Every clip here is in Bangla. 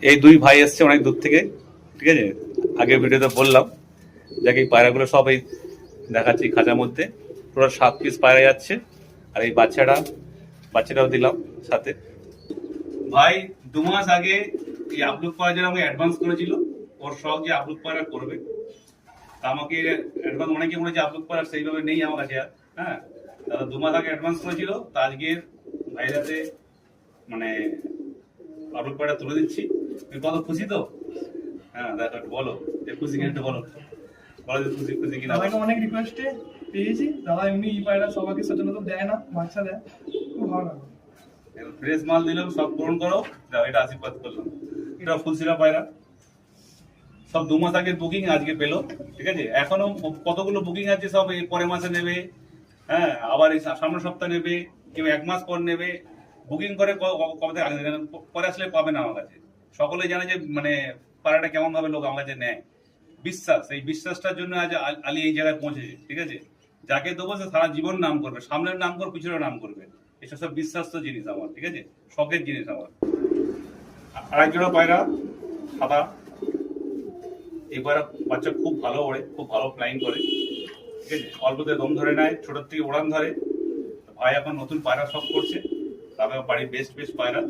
এই দুই ভাই এসছে অনেক দূর থেকে, ঠিক আছে। আগে ভিডিওতে বললাম, যাকে এই পায়রাগুলো সব এই দেখাচ্ছি খাঁচার মধ্যে পুরো 7 পিস পায়রা যাচ্ছে। আর এই বাচ্চাটাও দিলাম সাথে। ভাই 2 মাস আগে এই আপলোড পায়রা যেন আমাকে অ্যাডভান্স করেছিল, ওর শখ যে আপলোড পায়রা করবে। তা আমাকে অ্যাডভান্স অনেকে মনে হচ্ছে আপলোড পায়রা সেইভাবে নেই আমার কাছে আর। হ্যাঁ, দাদা 2 মাস আগে অ্যাডভান্স করেছিল, তা আজকের ভাইরাতে মানে আপলোড পায়রা তুলে দিচ্ছি। তুমি কত খুশি তো? হ্যাঁ দেখো, বলো খুশি কিনা, বলো বলো যে খুশি খুশি কিনা। আমাকে অনেক রিকোয়েস্টে পেয়েছি দাদা, এমনি এই পায়রা সবাইকে সচেতনতা দেয় না, বাচ্চা দেয়, খুব ভালো লাগে। ফ্রেশ মাল দিলাম, সব পূরণ করো, দাও এটা আশীর্বাদ করলাম। এটা ফুলশিরা পায়রা, সব 2 মাস আগে বুকিং আজকে পেলো, ঠিক আছে। এখনো কতগুলো বুকিং আছে, সব এই পরের মাসে নেবে। হ্যাঁ, আবার এই সামনের সপ্তাহ নেবে, কেউ 1 মাস পর নেবে। বুকিং করে কবে আগে পরে আসলে পাবে না আমার কাছে। সকলে জানে যে মানে পায়রাটা কেমন ভাবে লোক আমার কাছে নেয়। বিশ্বাস, এই বিশ্বাসটার জন্য আজ আলী এই জায়গায় পৌঁছেছে, ঠিক আছে। যাকে দেবো সে সারা জীবন নাম করবে, সামনের নাম করবে, পিছনের নাম করবে। এসব সব বিশ্বাস্ত জিনিস আমার, ঠিক আছে, শখের জিনিস আমার। আর একজোড়া পায়রা সাদা, এই পায়রা বাচ্চা খুব ভালো ওড়ে, খুব ভালো ফ্লাইং করে, ঠিক আছে। অল্পতে দম ধরে নেয়, ছোটোর থেকে উড়ান ধরে। ভাই এখন নতুন পায়রা শখ করছে, তবে বাড়ির বেস্ট বেস্ট পায়রা।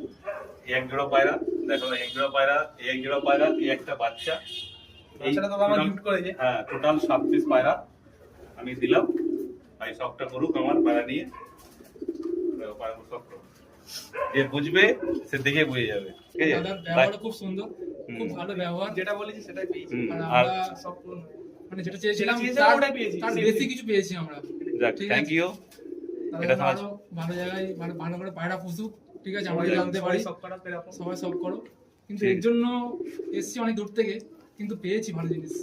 এই এক জোড়া পায়রা দেখো, এক জোড়া পায়রা, এই এক জোড়া পায়রা, এই একটা বাচ্চা। হ্যাঁ, টোটাল 7 পিস পায়রা আমি দিলাম। ভাই শখটা করুক আমার পায়রা নিয়ে, যে বুঝবে সে দেখে বুঝে যাবে, ঠিক আছে। ব্যবহারটা খুব সুন্দর, খুব ভালো ব্যবহার। যেটা বলেছি সেটাই পেয়েছি, আর আর আমরা সব মানে যেটা চেয়েছিলাম ওটাই পেয়েছি, তার বেশি কিছু পেয়েছি আমরা। যাক, থ্যাংক ইউ। এটা আরো ভালো জায়গায় মানে ভালো করে পায়রা পুষুক, ঠিক আছে, আমরা জানতে পারি সবাই সব করো। কিন্তু এর জন্য এসছি অনেক দূর থেকে, কিন্তু পেয়েছি ভালো জিনিস।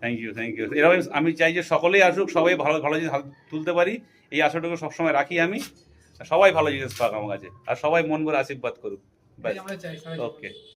Thank you, thank you. এরকম আমি চাই যে সকলেই আসুক, সবাই ভালো ভালো জিনিস তুলতে পারি, এই আশাটুকু সবসময় রাখি আমি। সবাই ভালো জিনিস পাক আমার কাছে, আর সবাই মন ভরে আশীর্বাদ করুক। আমরা চাই ওকে।